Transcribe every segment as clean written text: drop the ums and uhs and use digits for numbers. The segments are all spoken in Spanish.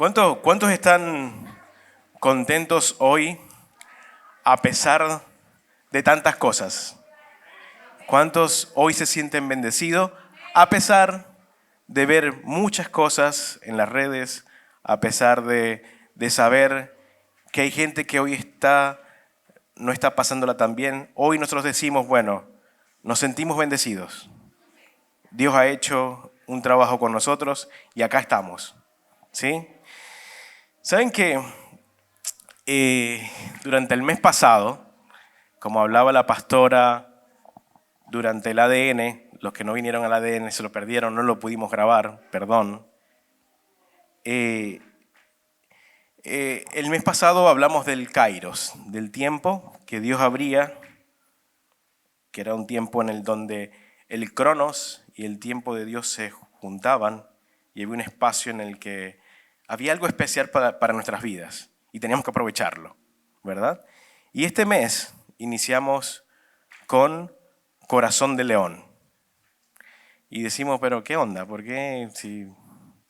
¿Cuántos están contentos hoy a pesar de tantas cosas? ¿Cuántos hoy se sienten bendecidos a pesar de ver muchas cosas en las redes, a pesar de saber que hay gente que hoy no está pasándola tan bien? Hoy nosotros decimos, bueno, nos sentimos bendecidos. Dios ha hecho un trabajo con nosotros y acá estamos, ¿sí? ¿Saben que durante el mes pasado, como hablaba la pastora, durante el ADN, los que no vinieron al ADN se lo perdieron, no lo pudimos grabar, perdón. El mes pasado hablamos del Kairos, del tiempo que Dios abría, que era un tiempo en el donde el Cronos y el tiempo de Dios se juntaban y había un espacio en el que había algo especial para nuestras vidas y teníamos que aprovecharlo, ¿verdad? Y este mes iniciamos con Corazón de León. Y decimos, pero ¿qué onda? ¿Por qué si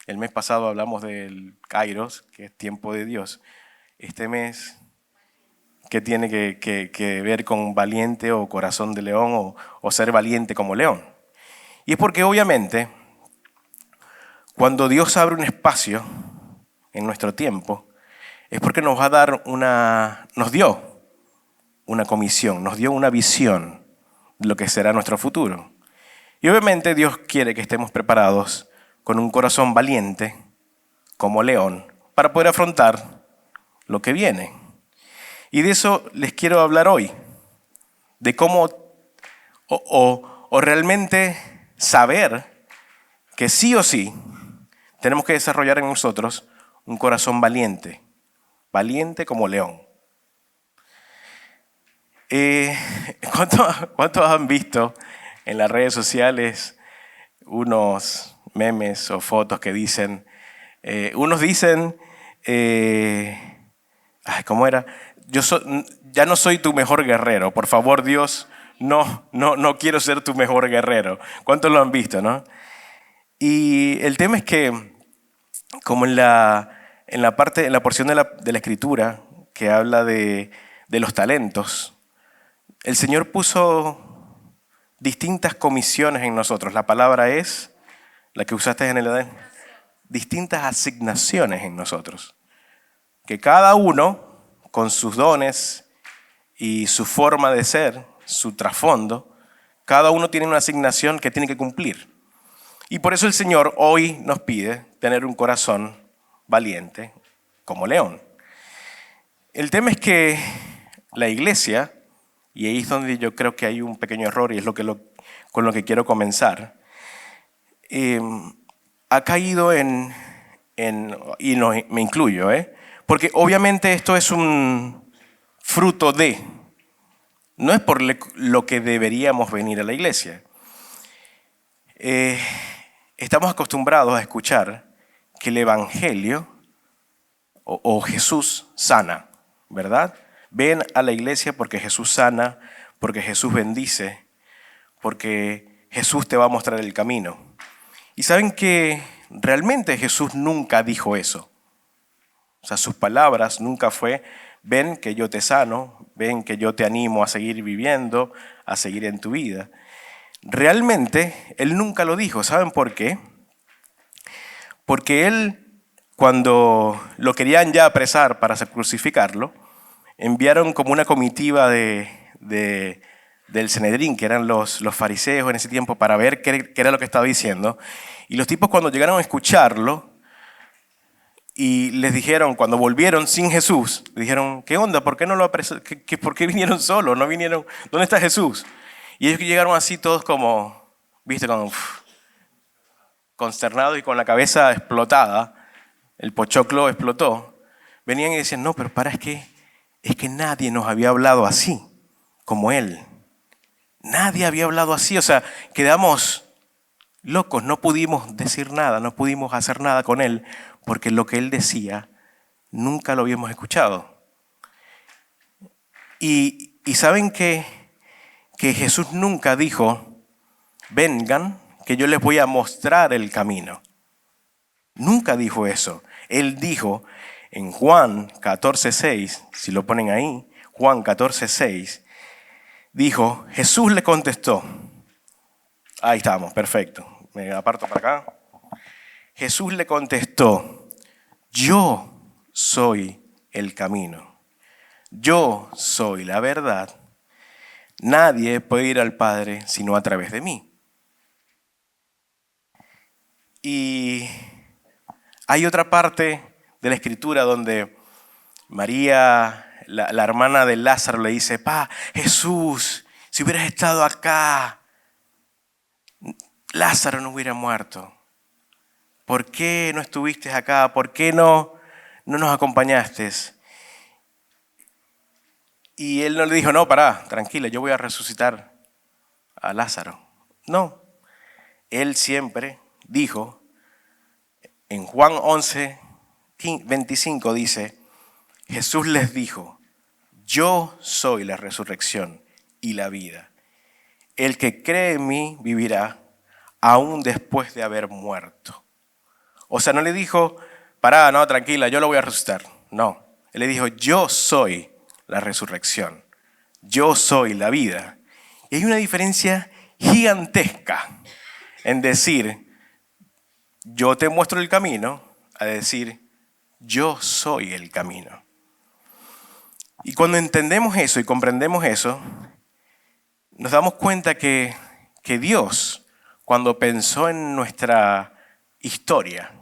el mes pasado hablamos del Kairos, que es tiempo de Dios, este mes, ¿qué tiene que ver con valiente o corazón de león o ser valiente como león? Y es porque obviamente cuando Dios abre un espacio en nuestro tiempo, es porque nos dio una comisión, nos dio una visión de lo que será nuestro futuro. Y obviamente Dios quiere que estemos preparados con un corazón valiente, como león, para poder afrontar lo que viene. Y de eso les quiero hablar hoy, de cómo o realmente saber que sí o sí tenemos que desarrollar en nosotros un corazón valiente, valiente como león. ¿Cuántos han visto en las redes sociales unos memes o fotos que dicen, unos dicen, ¿cómo era? Ya no soy tu mejor guerrero, por favor Dios, no quiero ser tu mejor guerrero. ¿Cuántos lo han visto, no? Y el tema es que, como en la porción de la Escritura que habla de los talentos, el Señor puso distintas comisiones en nosotros. La palabra es, la que usaste en el Edén, distintas asignaciones en nosotros. Que cada uno, con sus dones y su forma de ser, su trasfondo, cada uno tiene una asignación que tiene que cumplir. Y por eso el Señor hoy nos pide tener un corazón valiente como león. El tema es que la iglesia, y ahí es donde yo creo que hay un pequeño error y es con lo que quiero comenzar, ha caído y me incluyo, porque obviamente esto es un fruto no es por lo que deberíamos venir a la iglesia. Estamos acostumbrados a escuchar que el Evangelio o Jesús sana, ¿verdad? Ven a la iglesia porque Jesús sana, porque Jesús bendice, porque Jesús te va a mostrar el camino. Y saben que realmente Jesús nunca dijo eso. O sea, sus palabras nunca fue, ven que yo te sano, ven que yo te animo a seguir viviendo, a seguir en tu vida. Realmente, Él nunca lo dijo. ¿Saben por qué? Porque Él, cuando lo querían ya apresar para crucificarlo, enviaron como una comitiva del Sanedrín, que eran los fariseos en ese tiempo, para ver qué era lo que estaba diciendo. Y los tipos, cuando llegaron a escucharlo, y les dijeron, cuando volvieron sin Jesús, dijeron, ¿qué onda? ¿Por qué no lo apresaron? ¿Por qué vinieron solos? ¿No vinieron? ¿Dónde está Jesús? Y ellos llegaron así todos como, viste, consternados y con la cabeza explotada, el pochoclo explotó. Venían y decían, no, pero es que nadie nos había hablado así, como Él. Nadie había hablado así, o sea, quedamos locos, no pudimos decir nada, no pudimos hacer nada con Él, porque lo que Él decía nunca lo habíamos escuchado. Y saben que Jesús nunca dijo, vengan, que yo les voy a mostrar el camino. Nunca dijo eso. Él dijo en Juan 14:6, si lo ponen ahí, Juan 14:6, dijo, Jesús le contestó, ahí estamos, perfecto, me aparto para acá. Jesús le contestó, yo soy el camino, yo soy la verdad, nadie puede ir al Padre sino a través de mí. Y hay otra parte de la Escritura donde María, la hermana de Lázaro, le dice, Jesús, si hubieras estado acá, Lázaro no hubiera muerto. ¿Por qué no estuviste acá? ¿Por qué no nos acompañaste? Y él no le dijo, no, tranquila, yo voy a resucitar a Lázaro. No, él siempre dijo, en Juan 11:25 dice, Jesús les dijo, yo soy la resurrección y la vida. El que cree en mí vivirá aún después de haber muerto. O sea, no le dijo, no, tranquila, yo lo voy a resucitar. No, él le dijo, yo soy la resurrección, yo soy la vida. Y hay una diferencia gigantesca en decir, yo te muestro el camino, a decir, yo soy el camino. Y cuando entendemos eso y comprendemos eso, nos damos cuenta que Dios, cuando pensó en nuestra historia,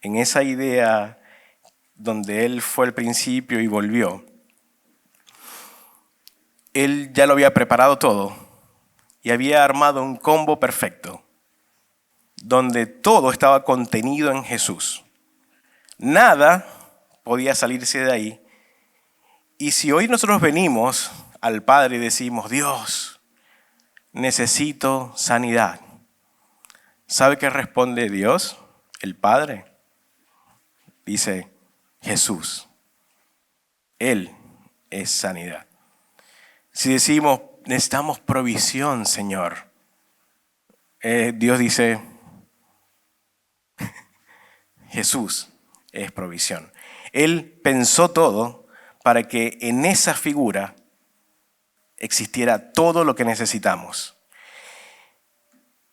en esa idea donde Él fue el principio y volvió, Él ya lo había preparado todo y había armado un combo perfecto, donde todo estaba contenido en Jesús. Nada podía salirse de ahí. Y si hoy nosotros venimos al Padre y decimos, Dios, necesito sanidad, ¿sabe qué responde Dios? El Padre dice, Jesús, Él es sanidad. Si decimos, necesitamos provisión, Señor, Dios dice, Jesús es provisión. Él pensó todo para que en esa figura existiera todo lo que necesitamos.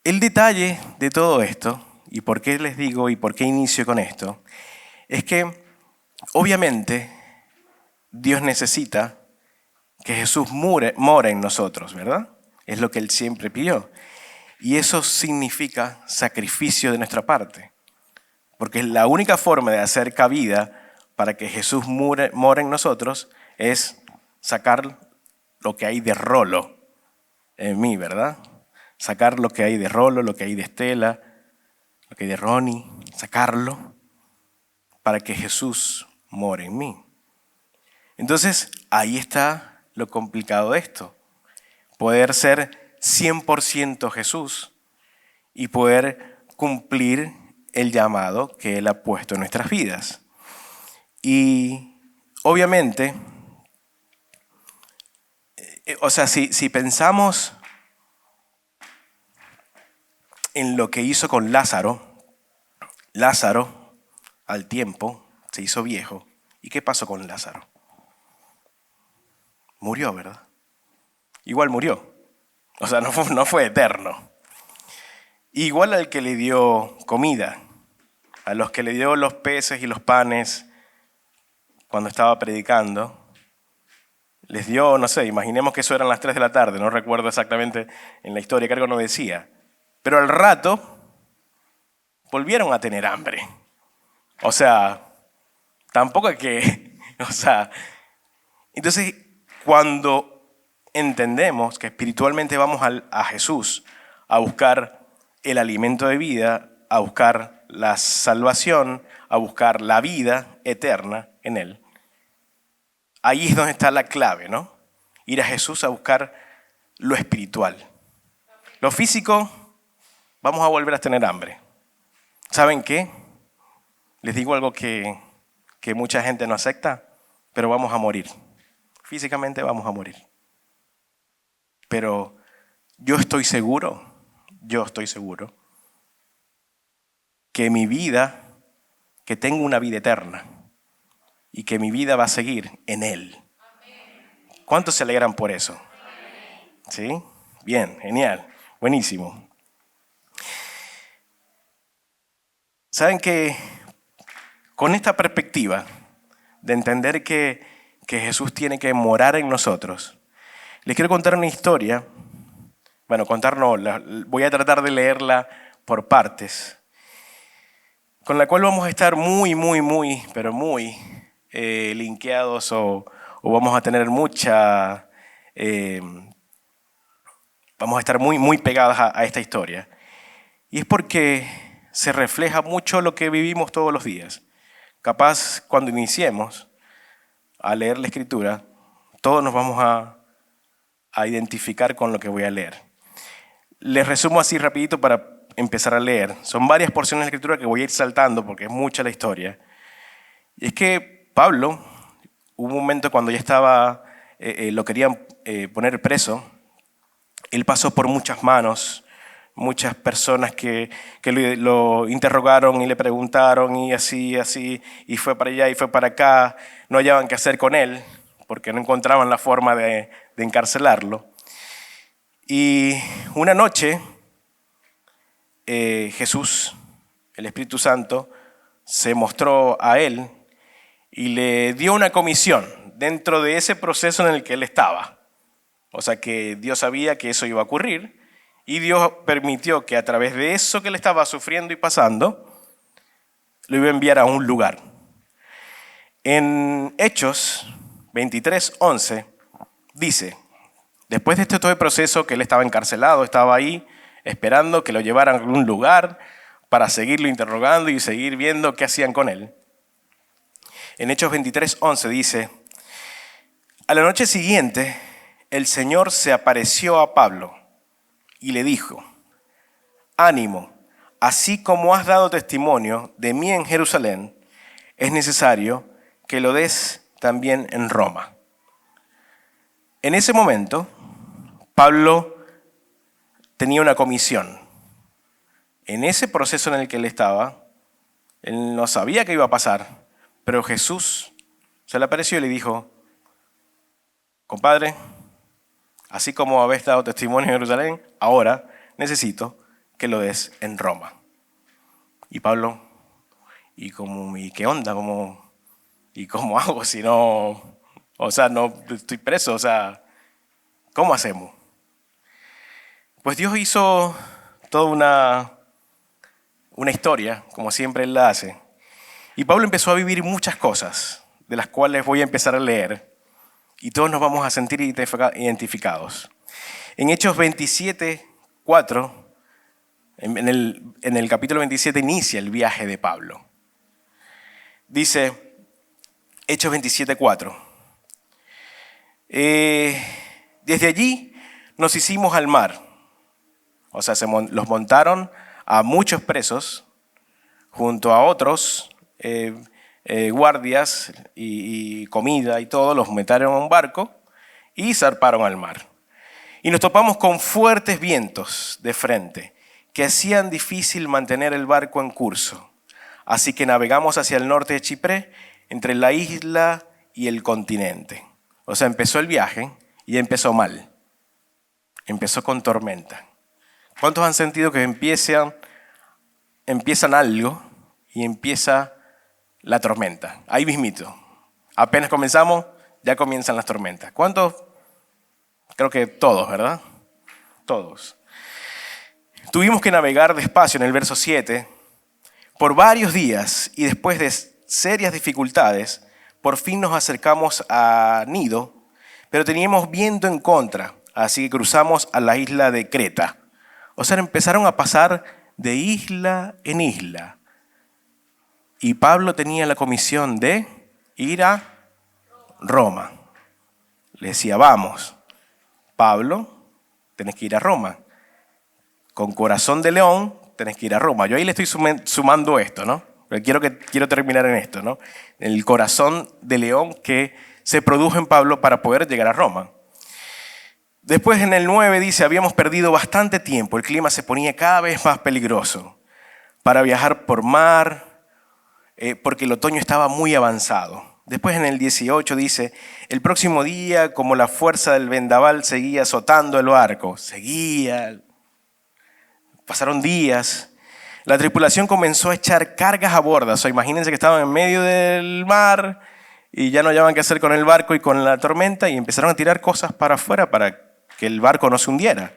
El detalle de todo esto, y por qué les digo y por qué inicio con esto, es que obviamente Dios necesita que Jesús mora en nosotros, ¿verdad? Es lo que Él siempre pidió. Y eso significa sacrificio de nuestra parte, porque la única forma de hacer cabida para que Jesús more en nosotros es sacar lo que hay de Rolo en mí, ¿verdad? Sacar lo que hay de Rolo, lo que hay de Estela, lo que hay de Ronnie, sacarlo para que Jesús more en mí. Entonces, ahí está lo complicado de esto. Poder ser 100% Jesús y poder cumplir el llamado que Él ha puesto en nuestras vidas. Y obviamente, si pensamos en lo que hizo con Lázaro al tiempo se hizo viejo. ¿Y qué pasó con Lázaro? Murió, ¿verdad? Igual murió. O sea, no fue eterno. Igual al que le dio comida, a los que le dio los peces y los panes cuando estaba predicando, les dio, no sé, imaginemos que eso eran las 3 de la tarde, no recuerdo exactamente en la historia, que algo no decía. Pero al rato volvieron a tener hambre. O sea, tampoco es que, entonces cuando entendemos que espiritualmente vamos a Jesús a buscar el alimento de vida, a buscar la salvación, a buscar la vida eterna en Él, ahí es donde está la clave, ¿no? Ir a Jesús a buscar lo espiritual. Lo físico, vamos a volver a tener hambre. ¿Saben qué? Les digo algo que mucha gente no acepta, pero vamos a morir. Físicamente vamos a morir. Pero yo estoy seguro que mi vida que tengo una vida eterna y que mi vida va a seguir en Él. ¿Cuántos se alegran por eso? ¿Sí? Bien, genial, buenísimo. ¿Saben que con esta perspectiva de entender que Jesús tiene que morar en nosotros, les quiero contar una historia? Bueno, contar no, voy a tratar de leerla por partes, con la cual vamos a estar pero muy linkeados o vamos a tener vamos a estar muy pegadas a esta historia. Y es porque se refleja mucho lo que vivimos todos los días. Capaz cuando iniciemos a leer la Escritura, todos nos vamos a identificar con lo que voy a leer. Les resumo así rapidito para empezar a leer. Son varias porciones de la Escritura que voy a ir saltando porque es mucha la historia. Y es que Pablo, hubo un momento cuando ya estaba, lo querían poner preso, él pasó por muchas manos, muchas personas que lo interrogaron y le preguntaron y así, y fue para allá y fue para acá, no hallaban qué hacer con él porque no encontraban la forma de encarcelarlo. Y una noche Jesús, el Espíritu Santo, se mostró a él y le dio una comisión dentro de ese proceso en el que él estaba. O sea que Dios sabía que eso iba a ocurrir y Dios permitió que a través de eso que él estaba sufriendo y pasando, lo iba a enviar a un lugar. En Hechos 23:11 dice, después de todo el proceso que él estaba encarcelado, estaba ahí esperando que lo llevaran a algún lugar para seguirlo interrogando y seguir viendo qué hacían con él. En Hechos 23:11 dice, a la noche siguiente el Señor se apareció a Pablo y le dijo, ánimo, así como has dado testimonio de mí en Jerusalén, es necesario que lo des también en Roma. En ese momento, Pablo tenía una comisión. En ese proceso en el que él estaba, él no sabía qué iba a pasar, pero Jesús se le apareció y le dijo, compadre, así como habéis dado testimonio en Jerusalén, ahora necesito que lo des en Roma. Y Pablo, ¿y qué onda? ¿Y cómo hago si no, no estoy preso? ¿Cómo hacemos? Pues Dios hizo toda una historia, como siempre Él la hace. Y Pablo empezó a vivir muchas cosas, de las cuales voy a empezar a leer, y todos nos vamos a sentir identificados. En Hechos 27:4, en el capítulo 27 inicia el viaje de Pablo. Dice, Hechos 27:4, desde allí nos hicimos al mar. O sea, los montaron a muchos presos junto a otros guardias y comida y todo, los metieron a un barco y zarparon al mar. Y nos topamos con fuertes vientos de frente que hacían difícil mantener el barco en curso. Así que navegamos hacia el norte de Chipre, entre la isla y el continente. O sea, empezó el viaje y empezó mal. Empezó con tormenta. ¿Cuántos han sentido que empiezan algo y empieza la tormenta? Ahí mismito. Apenas comenzamos, ya comienzan las tormentas. ¿Cuántos? Creo que todos, ¿verdad? Todos. Tuvimos que navegar despacio en el verso 7 por varios días y después de serias dificultades, por fin nos acercamos a Nido, pero teníamos viento en contra, así que cruzamos a la isla de Creta. O sea, empezaron a pasar de isla en isla. Y Pablo tenía la comisión de ir a Roma. Le decía, vamos, Pablo, tenés que ir a Roma. Con corazón de león, tenés que ir a Roma. Yo ahí le estoy sumando esto, ¿no? Pero quiero terminar en esto, ¿no? El corazón de león que se produjo en Pablo para poder llegar a Roma. Después en el 9 dice, habíamos perdido bastante tiempo, el clima se ponía cada vez más peligroso. Para viajar por mar porque el otoño estaba muy avanzado. Después en el 18 dice, el próximo día, como la fuerza del vendaval seguía azotando el barco, pasaron días, la tripulación comenzó a echar cargas a bordo. O sea, imagínense que estaban en medio del mar y ya no hallaban qué hacer con el barco y con la tormenta y empezaron a tirar cosas para afuera para que el barco no se hundiera.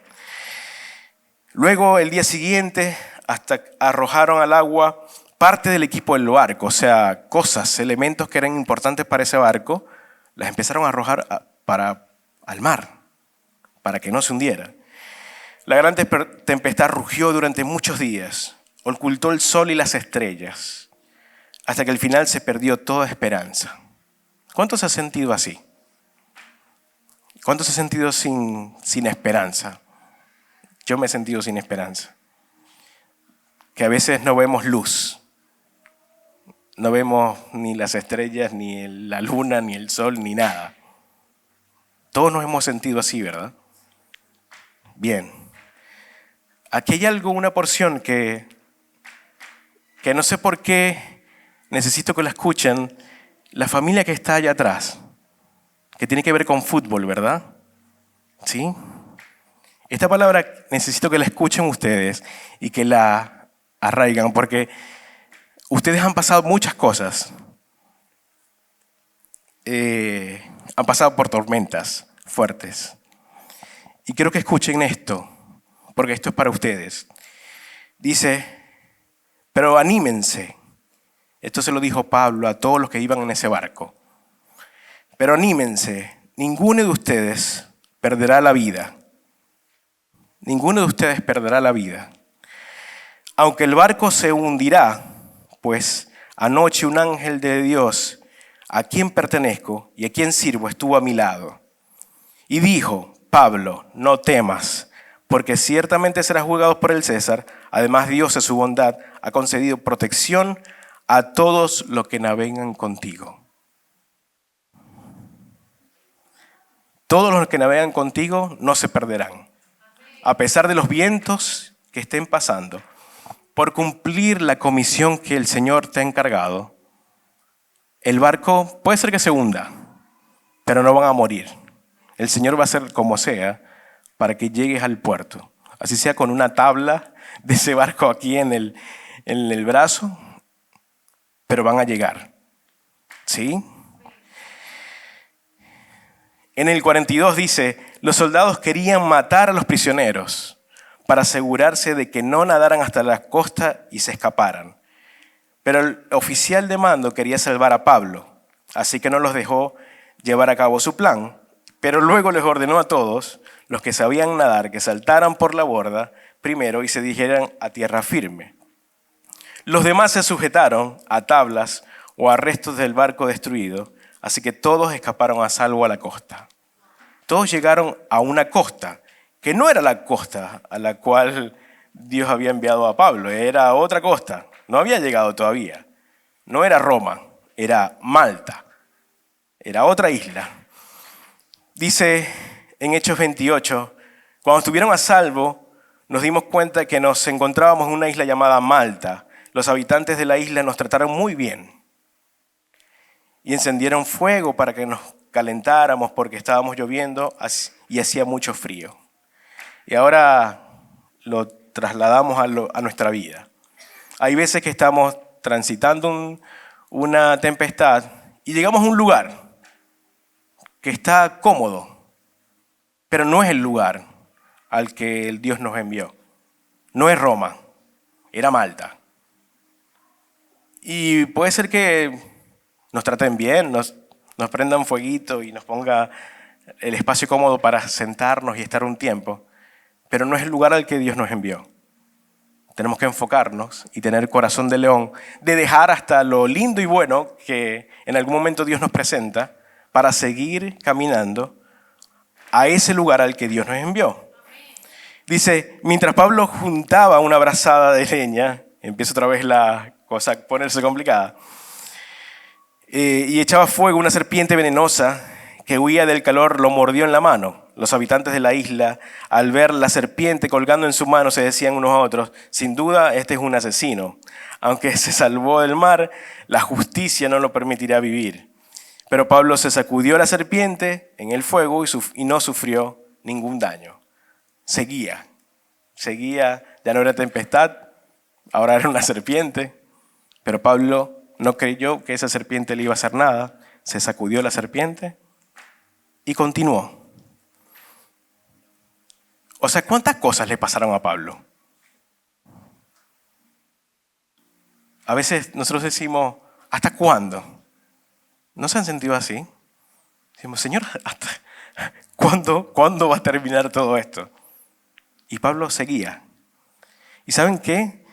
Luego, el día siguiente, hasta arrojaron al agua parte del equipo del barco, o sea, cosas, elementos que eran importantes para ese barco, las empezaron a arrojar al mar, para que no se hundiera. La gran tempestad rugió durante muchos días, ocultó el sol y las estrellas, hasta que al final se perdió toda esperanza. ¿Cuántos se han sentido así? ¿Cuántos se han sentido sin esperanza? Yo me he sentido sin esperanza. Que a veces no vemos luz. No vemos ni las estrellas, ni la luna, ni el sol, ni nada. Todos nos hemos sentido así, ¿verdad? Bien. Aquí hay algo, una porción que no sé por qué necesito que la escuchen. La familia que está allá atrás, que tiene que ver con fútbol, ¿verdad? ¿Sí? Esta palabra necesito que la escuchen ustedes y que la arraigan, porque ustedes han pasado muchas cosas. Han pasado por tormentas fuertes. Y quiero que escuchen esto, porque esto es para ustedes. Dice, pero anímense. Esto se lo dijo Pablo a todos los que iban en ese barco. Pero anímense, ninguno de ustedes perderá la vida. Ninguno de ustedes perderá la vida. Aunque el barco se hundirá, pues anoche un ángel de Dios, a quien pertenezco y a quien sirvo, estuvo a mi lado. Y dijo, Pablo, no temas, porque ciertamente serás juzgado por el César. Además, Dios en su bondad ha concedido protección a todos los que navegan contigo. Todos los que navegan contigo no se perderán. A pesar de los vientos que estén pasando, por cumplir la comisión que el Señor te ha encargado, el barco puede ser que se hunda, pero no van a morir. El Señor va a hacer como sea para que llegues al puerto. Así sea con una tabla de ese barco aquí en el brazo, pero van a llegar. ¿Sí? En el 42 dice, los soldados querían matar a los prisioneros para asegurarse de que no nadaran hasta la costa y se escaparan. Pero el oficial de mando quería salvar a Pablo, así que no los dejó llevar a cabo su plan. Pero luego les ordenó a todos, los que sabían nadar, que saltaran por la borda primero y se dirigieran a tierra firme. Los demás se sujetaron a tablas o a restos del barco destruido, así que todos escaparon a salvo a la costa. Todos llegaron a una costa, que no era la costa a la cual Dios había enviado a Pablo, era otra costa, no había llegado todavía. No era Roma, era Malta, era otra isla. Dice en Hechos 28, cuando estuvieron a salvo, nos dimos cuenta que nos encontrábamos en una isla llamada Malta. Los habitantes de la isla nos trataron muy bien y encendieron fuego para que nos calentáramos porque estábamos lloviendo y hacía mucho frío. Y ahora lo trasladamos a nuestra vida. Hay veces que estamos transitando una tempestad y llegamos a un lugar que está cómodo, pero no es el lugar al que el Dios nos envió. No es Roma, era Malta. Y puede ser que nos traten bien, nos prendan fueguito y nos ponga el espacio cómodo para sentarnos y estar un tiempo, pero no es el lugar al que Dios nos envió. Tenemos que enfocarnos y tener corazón de león, de dejar hasta lo lindo y bueno que en algún momento Dios nos presenta para seguir caminando a ese lugar al que Dios nos envió. Dice, mientras Pablo juntaba una brazada de leña, empieza otra vez la cosa a ponerse complicada, y echaba fuego una serpiente venenosa que huía del calor, lo mordió en la mano. Los habitantes de la isla, al ver la serpiente colgando en su mano, se decían unos a otros, sin duda este es un asesino. Aunque se salvó del mar, la justicia no lo permitirá vivir. Pero Pablo se sacudió la serpiente en el fuego y no sufrió ningún daño. Seguía, ya no era tempestad, ahora era una serpiente. Pero Pablo no creyó que esa serpiente le iba a hacer nada. Se sacudió la serpiente y continuó. O sea, ¿cuántas cosas le pasaron a Pablo? A veces nosotros decimos, ¿hasta cuándo? ¿No se han sentido así? Decimos, Señor, ¿hasta cuándo va a terminar todo esto? Y Pablo seguía. ¿Y saben qué?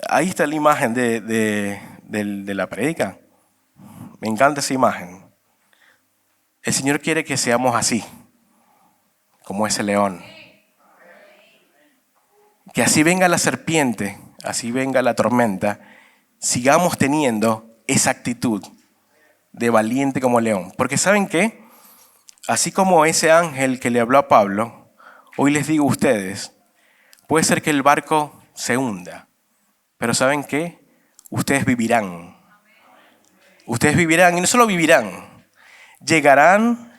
Ahí está la imagen de la prédica. Me encanta esa imagen. El Señor quiere que seamos así, como ese león. Que así venga la serpiente, así venga la tormenta, sigamos teniendo esa actitud de valiente como león. Porque ¿saben qué? Así como ese ángel que le habló a Pablo, hoy les digo a ustedes, puede ser que el barco se hunda, pero ¿saben qué? Ustedes vivirán. Ustedes vivirán, y no solo vivirán, llegarán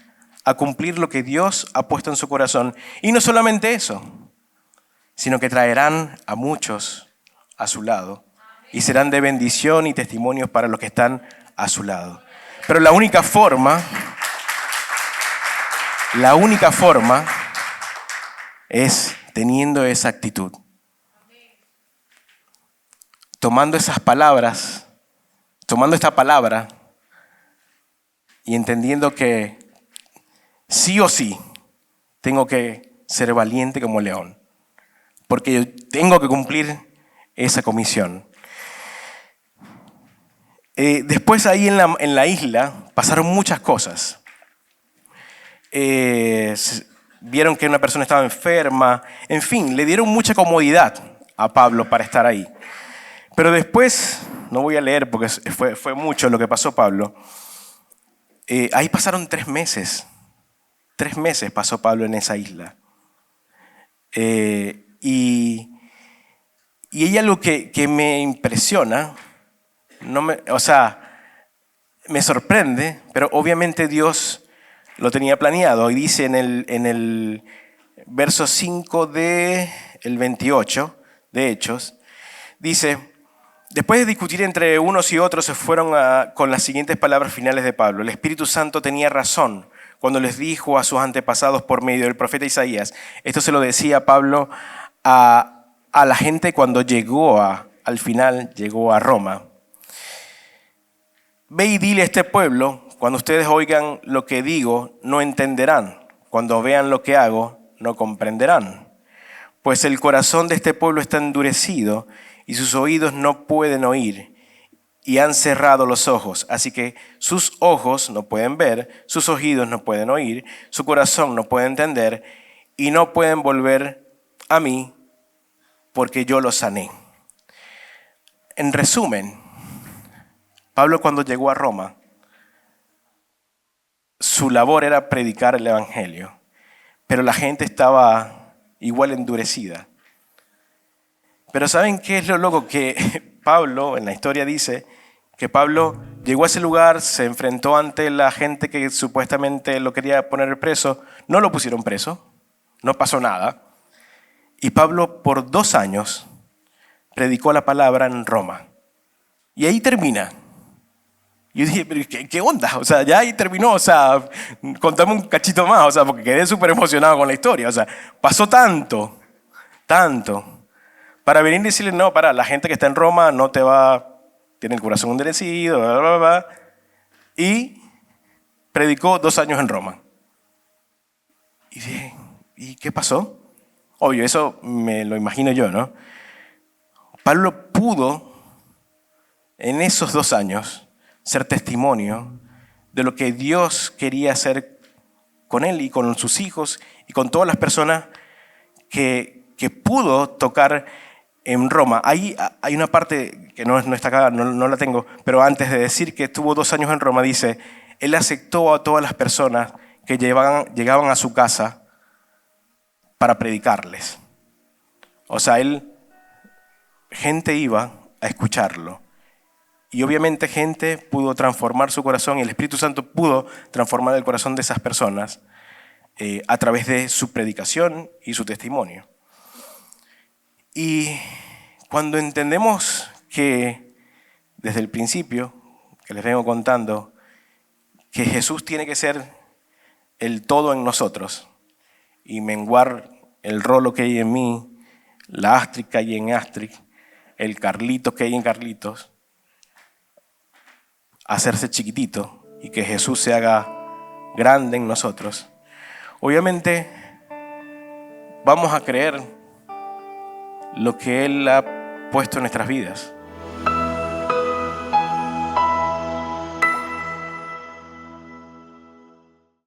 a cumplir lo que Dios ha puesto en su corazón. Y no solamente eso, sino que traerán a muchos a su lado y serán de bendición y testimonios para los que están a su lado. Pero la única forma es teniendo esa actitud. Tomando esas palabras, tomando esta palabra y entendiendo que sí o sí tengo que ser valiente como león, porque yo tengo que cumplir esa comisión. Después ahí en la isla pasaron muchas cosas. Vieron que una persona estaba enferma, en fin, le dieron mucha comodidad a Pablo para estar ahí. Pero después, no voy a leer porque fue mucho lo que pasó Pablo, ahí pasaron 3 meses. 3 meses pasó Pablo en esa isla. Y hay algo que me impresiona, me sorprende, pero obviamente Dios lo tenía planeado. Y dice en el verso 5 del 28 de Hechos, dice, después de discutir entre unos y otros, se fueron con las siguientes palabras finales de Pablo. El Espíritu Santo tenía razón cuando les dijo a sus antepasados por medio del profeta Isaías. Esto se lo decía Pablo a la gente cuando al final llegó a Roma. Ve y dile a este pueblo, cuando ustedes oigan lo que digo, no entenderán. Cuando vean lo que hago, no comprenderán. Pues el corazón de este pueblo está endurecido y sus oídos no pueden oír y han cerrado los ojos. Así que sus ojos no pueden ver, sus oídos no pueden oír, su corazón no puede entender y no pueden volver a mí porque yo los sané. En resumen, Pablo cuando llegó a Roma, su labor era predicar el evangelio, pero la gente estaba igual endurecida. Pero ¿saben qué es lo loco? Que Pablo, en la historia dice que Pablo llegó a ese lugar, se enfrentó ante la gente que supuestamente lo quería poner preso, no lo pusieron preso, no pasó nada. Y Pablo por 2 años predicó la palabra en Roma. Y ahí termina. Y yo dije, pero ¿qué onda? O sea, ya ahí terminó, o sea, contame un cachito más, o sea, porque quedé súper emocionado con la historia. O sea, pasó tanto, para venir y decirle, no, la gente que está en Roma no te tiene el corazón endurecido, bla, bla, bla. Y predicó 2 años en Roma. Y dije, ¿y qué pasó? Obvio, eso me lo imagino yo, ¿no? Pablo pudo, en esos 2 años, ser testimonio de lo que Dios quería hacer con él y con sus hijos y con todas las personas que pudo tocar en Roma. Hay una parte que no está acá, no la tengo, pero antes de decir que estuvo 2 años en Roma, dice, Él aceptó a todas las personas que llegaban a su casa para predicarles. O sea, gente iba a escucharlo. Y obviamente gente pudo transformar su corazón y el Espíritu Santo pudo transformar el corazón de esas personas a través de su predicación y su testimonio. Y cuando entendemos que desde el principio, que les vengo contando, que Jesús tiene que ser el todo en nosotros y menguar el Rolo que hay en mí, la Astrid que hay en Astrid, el Carlitos que hay en Carlitos, hacerse chiquitito y que Jesús se haga grande en nosotros, obviamente vamos a creer lo que Él ha puesto en nuestras vidas.